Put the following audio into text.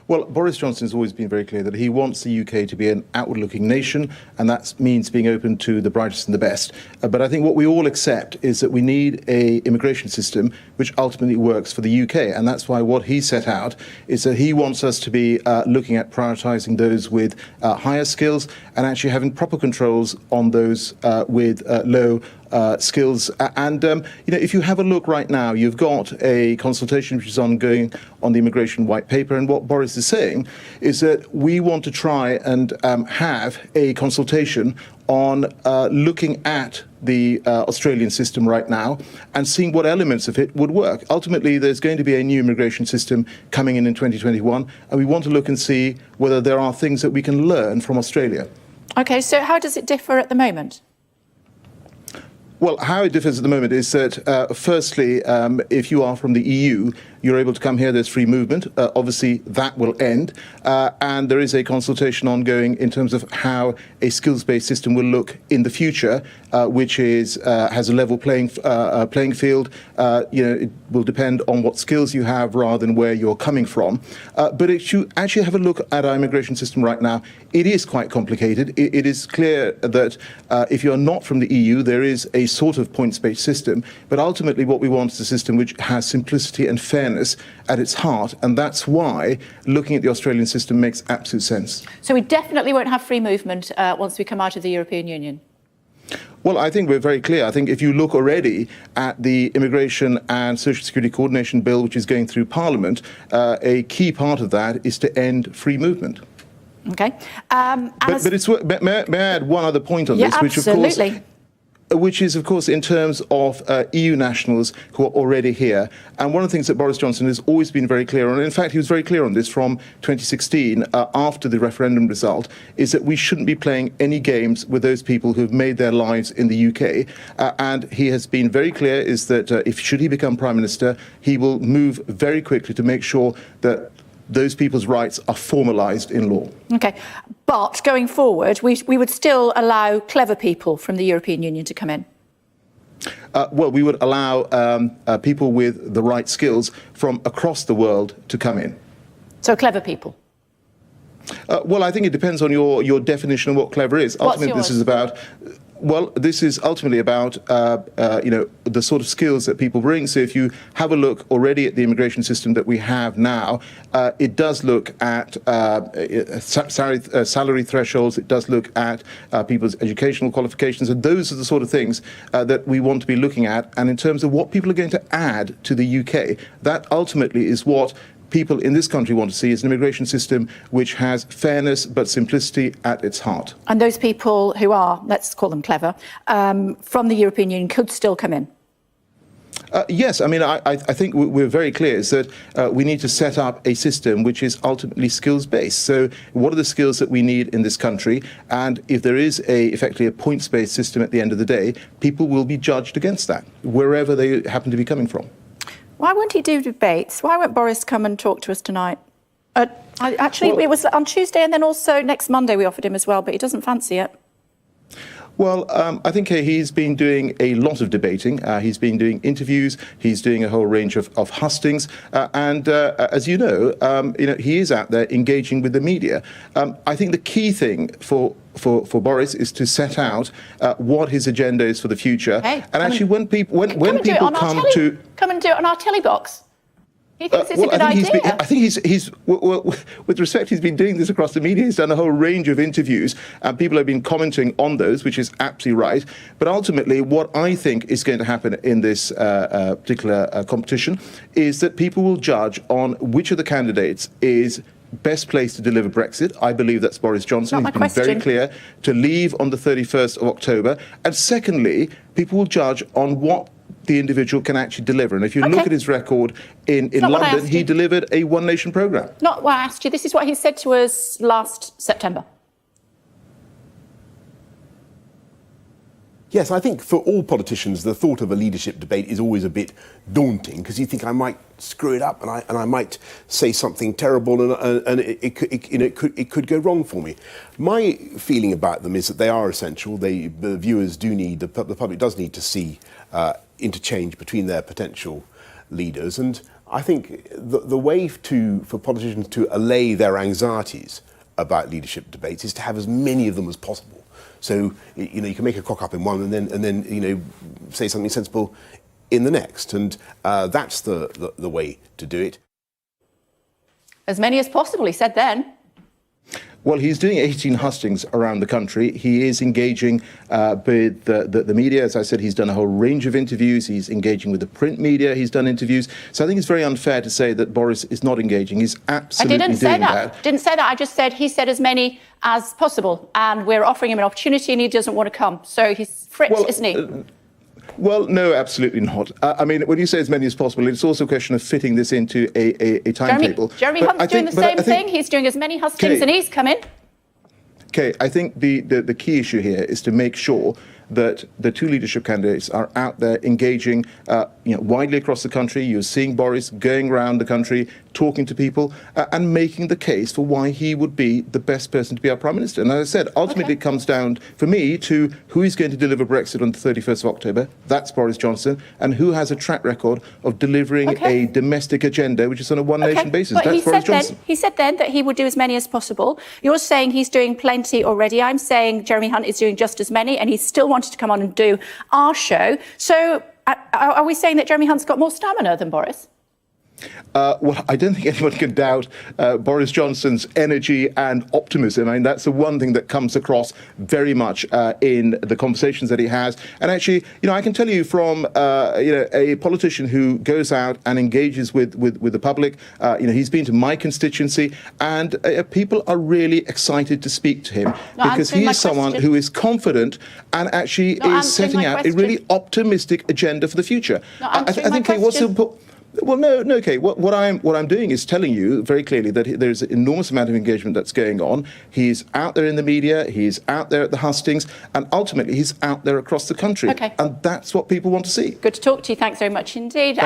Well, Boris Johnson has always been very clear that he wants the UK to be an outward-looking nation, and that means being open to the brightest and the best. But I think what we all accept is that we need an immigration system which ultimately works for the UK, and that's why what he set out is that he wants us to be looking at prioritising those with higher skills and actually having proper controls on those with low skills. And, if you have a look right now, you've got a consultation which is ongoing on the immigration white paper. And what Boris is saying is that we want to try and have a consultation on looking at the Australian system right now and seeing what elements of it would work. Ultimately, there's going to be a new immigration system coming in 2021, and we want to look and see whether there are things that we can learn from Australia. OK, so how does it differ at the moment? Well, how it differs at the moment is that, firstly, if you are from the EU, you're able to come here. There's free movement. Obviously, that will end. And there is a consultation ongoing in terms of how a skills-based system will look in the future, which is has a level playing field. It will depend on what skills you have rather than where you're coming from. But if you actually have a look at our immigration system right now, it is quite complicated. It is clear that if you're not from the EU, there is a sort of points-based system. But ultimately, what we want is a system which has simplicity and fairness at its heart, and that's why looking at the Australian system makes absolute sense. So we definitely won't have free movement once we come out of the European Union? Well, I think we're very clear. I think if you look already at the Immigration and Social Security Coordination Bill, which is going through Parliament, a key part of that is to end free movement. OK. But it's, may I add one other point on this, which is, of course, in terms of EU nationals who are already here. And one of the things that Boris Johnson has always been very clear on, and in fact, he was very clear on this from 2016, after the referendum result, is that we shouldn't be playing any games with those people who have made their lives in the UK. And he has been very clear is that should he become Prime Minister, he will move very quickly to make sure that those people's rights are formalised in law. OK. But going forward, we would still allow clever people from the European Union to come in? Well, we would allow people with the right skills from across the world to come in. So clever people? Well, I think it depends on your definition of what clever is. Ultimately, What's yours? This is about... Well, this is ultimately about, the sort of skills that people bring. So if you have a look already at the immigration system that we have now, it does look at salary thresholds. It does look at people's educational qualifications. And those are the sort of things that we want to be looking at. And in terms of what people are going to add to the UK, that ultimately is what people in this country want to see, is an immigration system which has fairness but simplicity at its heart. And those people who are, let's call them clever, from the European Union could still come in? Yes, I mean, I think we're very clear is that we need to set up a system which is ultimately skills-based. So what are the skills that we need in this country? And if there is effectively a points-based system at the end of the day, people will be judged against that, wherever they happen to be coming from. Why won't he do debates? Why won't Boris come and talk to us tonight? It was on Tuesday, and then also next Monday we offered him as well, but he doesn't fancy it. Well, I think he's been doing a lot of debating. He's been doing interviews. He's doing a whole range of hustings. And as you know, he is out there engaging with the media. I think the key thing for Boris is to set out what his agenda is for the future. And actually, when people come to come and do it on our telly box. He thinks it's a good idea. I think he's with respect, he's been doing this across the media. He's done a whole range of interviews, and people have been commenting on those, which is absolutely right. But ultimately, what I think is going to happen in this particular competition is that people will judge on which of the candidates is best placed to deliver Brexit. I believe that's Boris Johnson. He's been very clear to leave on the 31st of October. And secondly, people will judge on what the individual can actually deliver. And if you look at his record in London, he delivered a one-nation programme. Not what I asked you. This is what he said to us last September. Yes, I think for all politicians, the thought of a leadership debate is always a bit daunting, because you think I might screw it up and I might say something terrible and it could go wrong for me. My feeling about them is that they are essential. The viewers do need, the public does need to see interchange between their potential leaders, and I think the way for politicians to allay their anxieties about leadership debates is to have as many of them as possible. So, you know, you can make a cock up in one and then you know, say something sensible in the next. And that's the way to do it. As many as possible, he said then. Well, he's doing 18 hustings around the country. He is engaging with the media. As I said, he's done a whole range of interviews. He's engaging with the print media. He's done interviews. So I think it's very unfair to say that Boris is not engaging. He's absolutely doing that. I didn't say that. Didn't say that. I just said he said as many as possible. And we're offering him an opportunity and he doesn't want to come. So he's fritzed, isn't he? Well, no, absolutely not. I mean, when you say as many as possible, it's also a question of fitting this into a timetable. Jeremy Hunt's doing the same thing. He's doing as many hustings and he's come in. Okay, I think the key issue here is to make sure that the two leadership candidates are out there engaging widely across the country. You're seeing Boris going around the country, talking to people and making the case for why he would be the best person to be our Prime Minister. And as I said, ultimately it comes down, for me, to who is going to deliver Brexit on the 31st of October. That's Boris Johnson. And who has a track record of delivering a domestic agenda, which is on a one-nation basis. But that's Boris Johnson. He said then that he would do as many as possible. You're saying he's doing plenty already. I'm saying Jeremy Hunt is doing just as many, and he still wanted to come on and do our show. So are we saying that Jeremy Hunt's got more stamina than Boris? Well, I don't think anyone can doubt Boris Johnson's energy and optimism. I mean, that's the one thing that comes across very much in the conversations that he has. And actually, I can tell you from, a politician who goes out and engages with the public, he's been to my constituency, and people are really excited to speak to him because he is someone who is confident and actually is setting out a really optimistic agenda for the future. I think what's important. Well, no, okay. What I'm doing is telling you very clearly that there's an enormous amount of engagement that's going on. He's out there in the media, he's out there at the hustings, and ultimately he's out there across the country. Okay. And that's what people want to see. Good to talk to you. Thanks very much indeed.